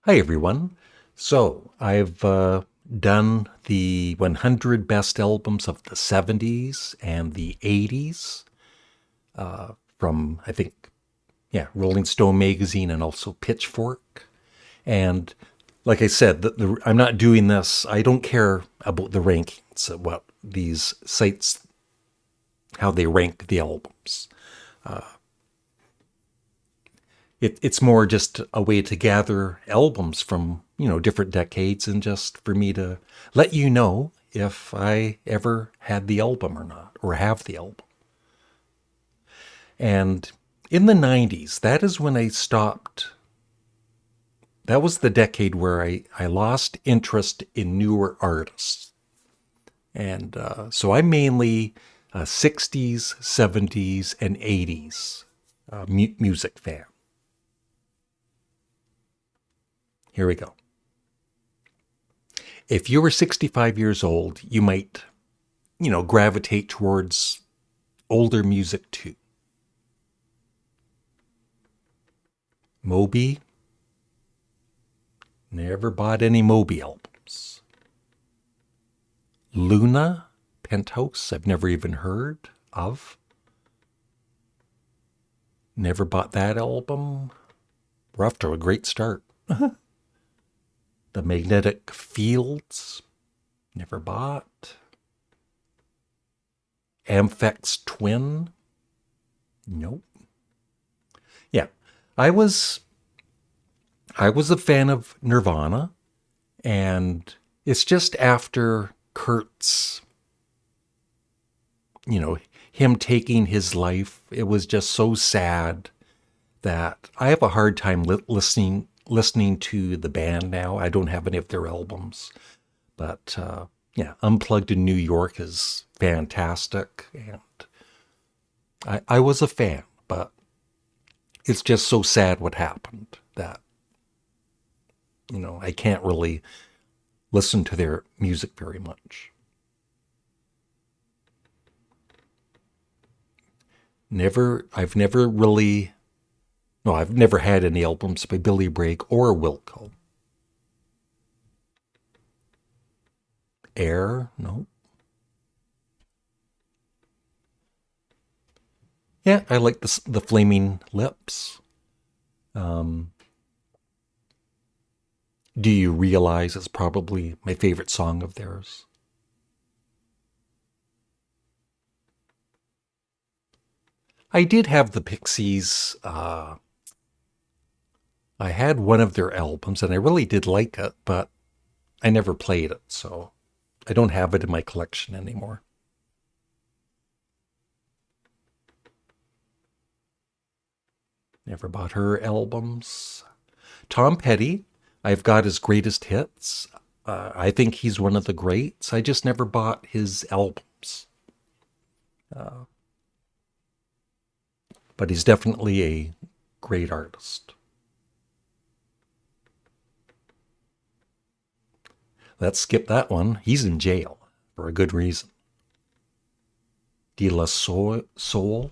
Hi, everyone. So, I've done the 100 best albums of the 70s and the 80s from, I think, Rolling Stone magazine and also Pitchfork. And like I said, I'm not doing this. I don't care about the rankings, what these sites, how they rank the albums. It's more just a way to gather albums from, different decades and just for me to let you know if I ever had the album or not, or have the album. And in the 90s, that is when I stopped. That was the decade where I lost interest in newer artists. And so I'm mainly a 60s, 70s, and 80s music fan. Here we go. If you were 65 years old, you might, gravitate towards older music too. Moby, never bought any Moby albums. Luna, Penthouse, I've never even heard of. Never bought that album. We're off to a great start. The Magnetic Fields, never bought. Amphec's Twin, nope. Yeah, I was I was a fan of Nirvana, and it's just after Kurt's, you know, him taking his life. It was just so sad that I have a hard time listening to the band now. I don't have any of their albums, but Unplugged in New York is fantastic, and I was a fan, but it's just so sad what happened that I can't really listen to their music very much. I've never really, no, I've never had any albums by Billy Bragg or Wilco. Air, no. Yeah, I like the Flaming Lips. Um, Do You Realize it's probably my favorite song of theirs. I did have the Pixies. I had one of their albums and I really did like it, but I never played it, so I don't have it in my collection anymore. Never bought her albums. Tom Petty, I've got his greatest hits. I think he's one of the greats. I just never bought his albums. But he's definitely a great artist. Let's skip that one. He's in jail for a good reason. De La Soul?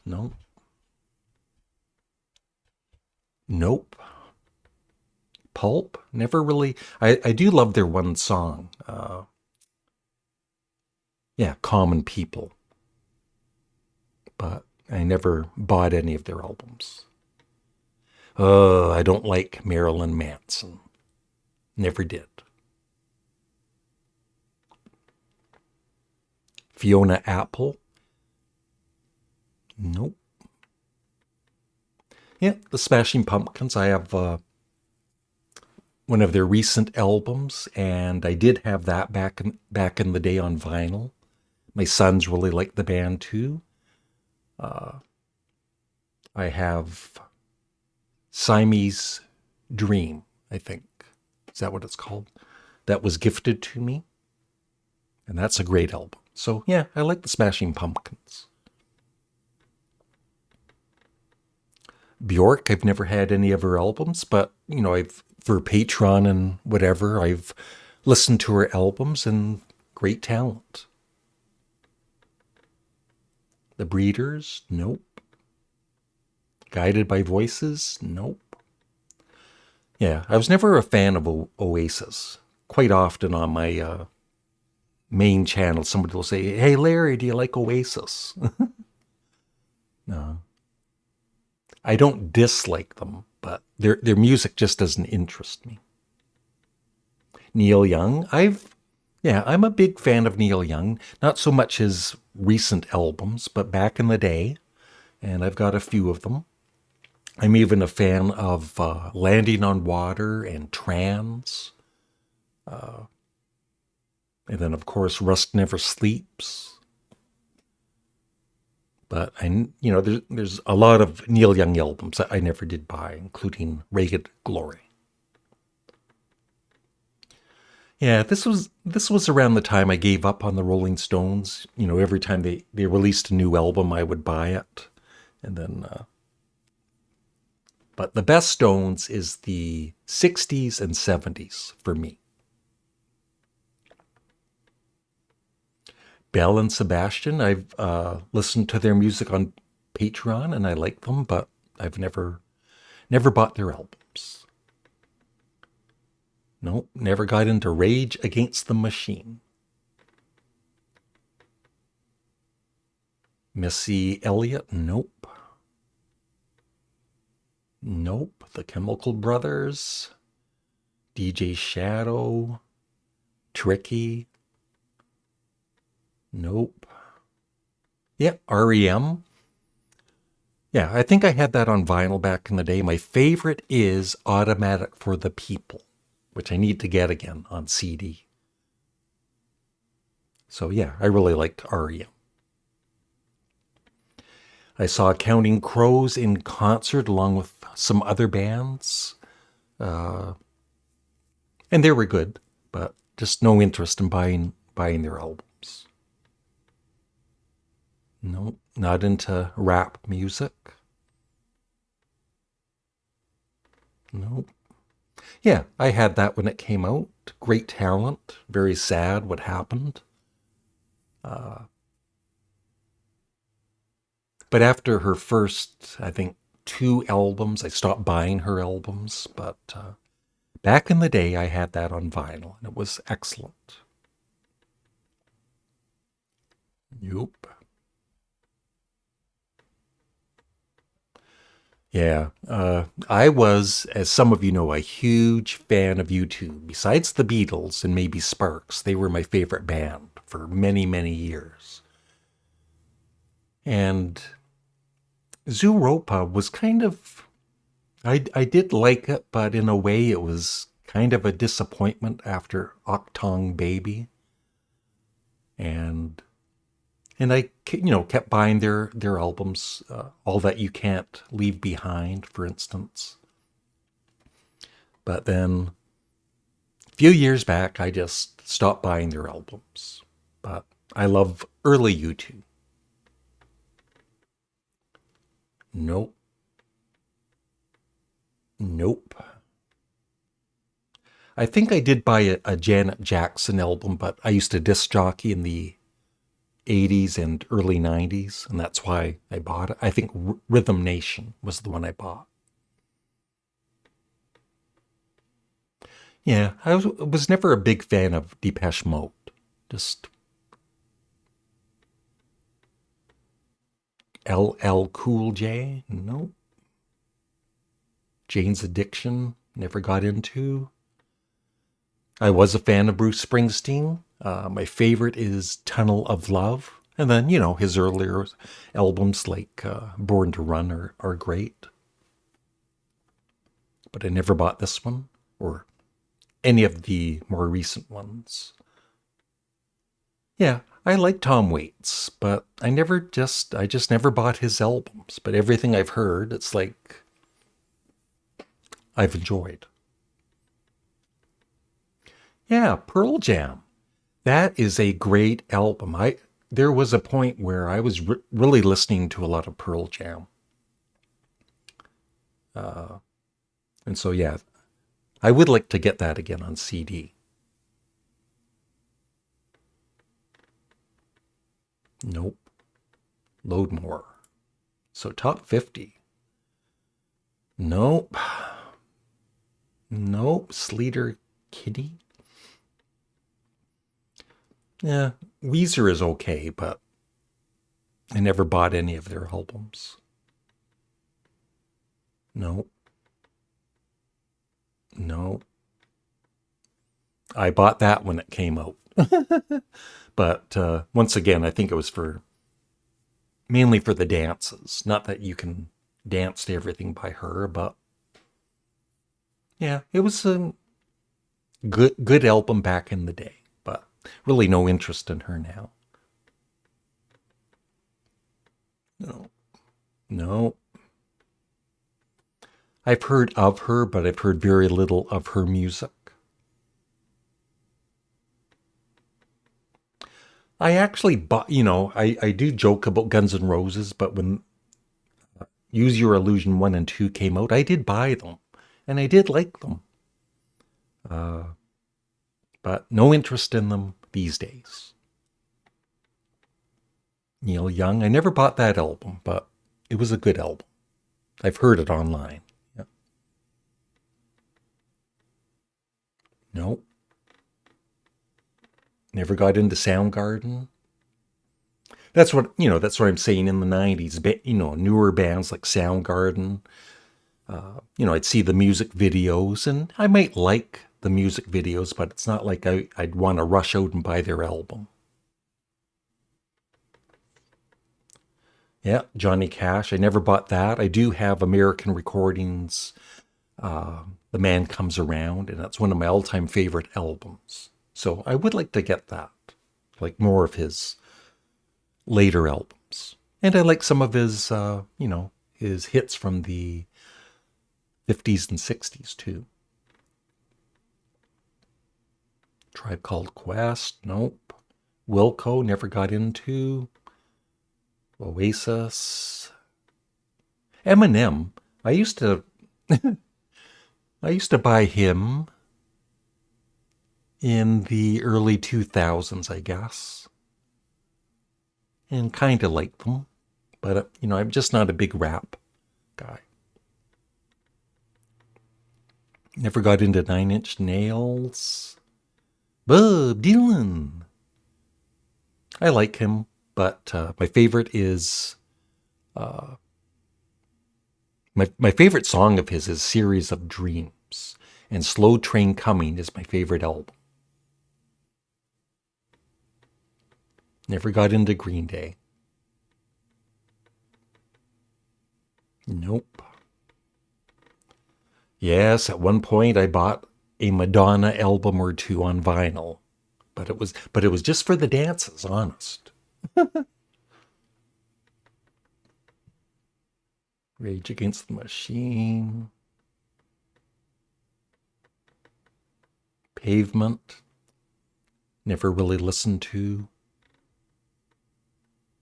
No. Nope. Pulp? Never really. I do love their one song. Common People. But I never bought any of their albums. I don't like Marilyn Manson. Never did. Fiona Apple? Nope. Yeah, the Smashing Pumpkins. I have one of their recent albums, and I did have that back in the day on vinyl. My sons really like the band too. I have Siamese Dream, I think. Is that what it's called? That was gifted to me. And that's a great album. So, yeah, I like the Smashing Pumpkins. Bjork, I've never had any of her albums, but, I've, for Patreon and whatever, I've listened to her albums and great talent. The Breeders, nope. Guided by Voices, nope. Yeah, I was never a fan of Oasis. Quite often on my main channel, somebody will say, "Hey, Larry, do you like Oasis?" No, I don't dislike them, but their music just doesn't interest me. Neil Young, I'm a big fan of Neil Young. Not so much his recent albums, but back in the day, and I've got a few of them. I'm even a fan of Landing on Water and Trans. And then, of course, Rust Never Sleeps. But there's a lot of Neil Young albums that I never did buy, including Ragged Glory. Yeah, this was around the time I gave up on the Rolling Stones. Every time they released a new album, I would buy it, and then. But the best Stones is the '60s and '70s for me. Belle and Sebastian, I've listened to their music on Patreon and I like them, but I've never bought their albums. Nope, never got into Rage Against the Machine. Missy Elliott, nope. Nope. The Chemical Brothers, DJ Shadow, Tricky, nope. Yeah, REM. Yeah, I think I had that on vinyl back in the day. My favorite is Automatic for the People, which I need to get again on CD. So yeah, I really liked REM. I saw Counting Crows in concert along with some other bands. And they were good, but just no interest in buying their albums. No, not into rap music. No. Yeah, I had that when it came out. Great talent. Very sad what happened. But after her first, I think, two albums, I stopped buying her albums. But back in the day, I had that on vinyl, and it was excellent. Nope. Yeah, I was, as some of you know, a huge fan of U2. Besides the Beatles and maybe Sparks, they were my favorite band for many, many years. And Zooropa was kind of, I did like it, but in a way it was kind of a disappointment after Octong Baby. And I kept buying their albums, All That You Can't Leave Behind, for instance. But then a few years back, I just stopped buying their albums. But I love early U2. Nope. Nope. I think I did buy a Janet Jackson album, but I used to disc jockey in the '80s and early '90s, and that's why I bought it. I think Rhythm Nation was the one I bought. Yeah, I was never a big fan of Depeche Mode. Just LL Cool J, no. Jane's Addiction, never got into. I was a fan of Bruce Springsteen. My favorite is Tunnel of Love. And then, his earlier albums like Born to Run are great. But I never bought this one or any of the more recent ones. Yeah, I like Tom Waits, but I just never bought his albums. But everything I've heard, it's like I've enjoyed. Yeah, Pearl Jam. That is a great album. There was a point where I was really listening to a lot of Pearl Jam. And so yeah, I would like to get that again on CD. Nope. Load more. So top 50. Nope. Nope. Sleater Kitty. Yeah, Weezer is okay, but I never bought any of their albums. No, no. I bought that when it came out. But once again, I think it was for mainly for the dances. Not that you can dance to everything by her, but yeah, it was a good album back in the day. But really, no interest in her now. No, no. I've heard of her, but I've heard very little of her music. I actually bought, I do joke about Guns N' Roses, but when Use Your Illusion 1 and 2 came out, I did buy them, and I did like them. Uh, but no interest in them these days. Neil Young, I never bought that album, but it was a good album. I've heard it online. Yeah. No, never got into Soundgarden. That's what I'm saying in the 90s. Newer bands like Soundgarden. I'd see the music videos and I might like the music videos, but it's not like I'd want to rush out and buy their album. Yeah, Johnny Cash. I never bought that. I do have American Recordings. The Man Comes Around, and that's one of my all-time favorite albums. So I would like to get that, like more of his later albums. And I like some of his hits from the 50s and 60s too. Tribe Called Quest, nope. Wilco, never got into. Oasis. Eminem, I used to I used to buy him in the early 2000s, I guess. And kind of like them. But, I'm just not a big rap guy. Never got into 9 Inch Nails. Bob Dylan. I like him, but my favorite is... my favorite song of his is Series of Dreams. And Slow Train Coming is my favorite album. Never got into Green Day. Nope. Yes, at one point I bought a Madonna album or two on vinyl, but it was just for the dances, honest. Rage Against the Machine. Pavement. Never really listened to.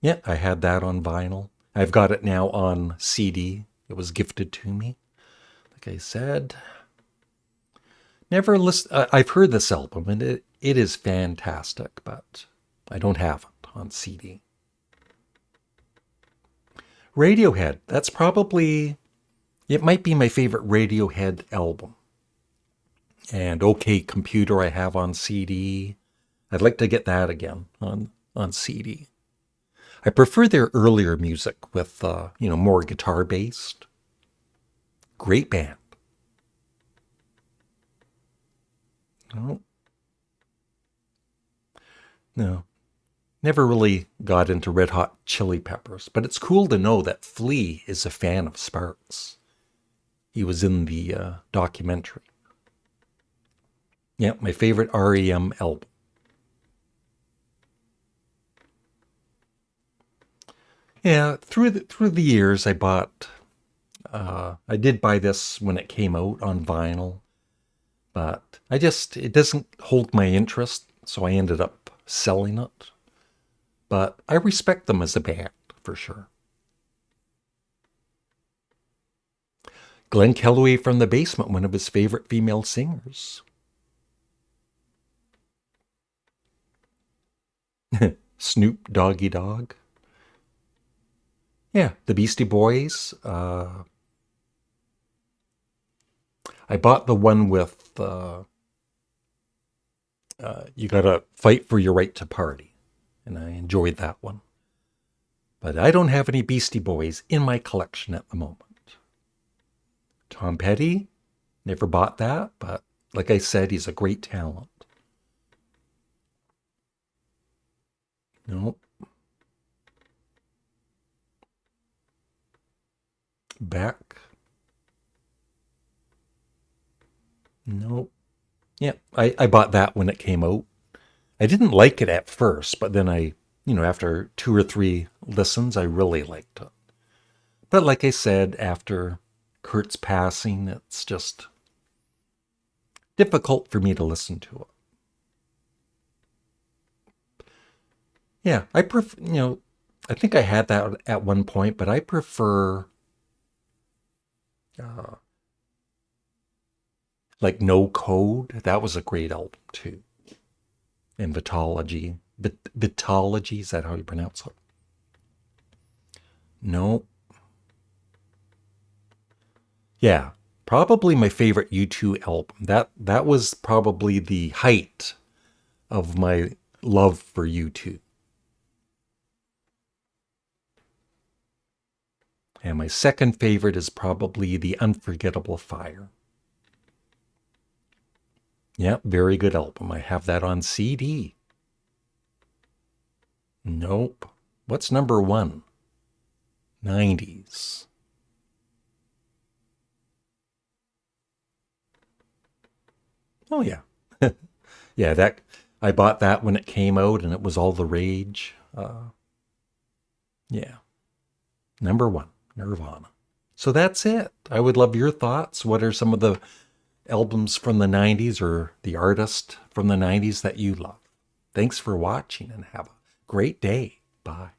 Yeah, I had that on vinyl. I've got it now on CD. It was gifted to me. Like I said, never listen. I've heard this album and it is fantastic, but I don't have it on CD. Radiohead. It might be my favorite Radiohead album. And OK Computer I have on CD. I'd like to get that again on CD. I prefer their earlier music with, more guitar based. Great band. No. No. Never really got into Red Hot Chili Peppers, but it's cool to know that Flea is a fan of Sparks. He was in the documentary. Yeah, my favorite REM album. Yeah, through the years, I did buy this when it came out on vinyl, but it doesn't hold my interest, so I ended up selling it. But I respect them as a band, for sure. Glenn Kellaway from the Basement, one of his favorite female singers. Snoop Doggy Dogg. Yeah, the Beastie Boys. I bought the one with you gotta fight for your right to party, and I enjoyed that one. But I don't have any Beastie Boys in my collection at the moment. Tom Petty, never bought that, but like I said, he's a great talent. Nope. Beck. Nope. Yeah, I bought that when it came out. I didn't like it at first, but then after 2 or 3 listens, I really liked it. But like I said, after Kurt's passing, it's just difficult for me to listen to it. Yeah, I prefer, I think I had that at one point, but I prefer uh, like No Code. That was a great album too. And Vitology. Vitology, is that how you pronounce it? No. Yeah, probably my favorite U2 album. That was probably the height of my love for U2. And my second favorite is probably The Unforgettable Fire. Yeah, very good album. I have that on CD. Nope. What's number 1? 90s. Oh yeah. Yeah, that I bought that when it came out and it was all the rage. Yeah. Number 1, Nirvana. So that's it. I would love your thoughts. What are some of the albums from the 90s or the artist from the 90s that you love? Thanks for watching and have a great day. Bye.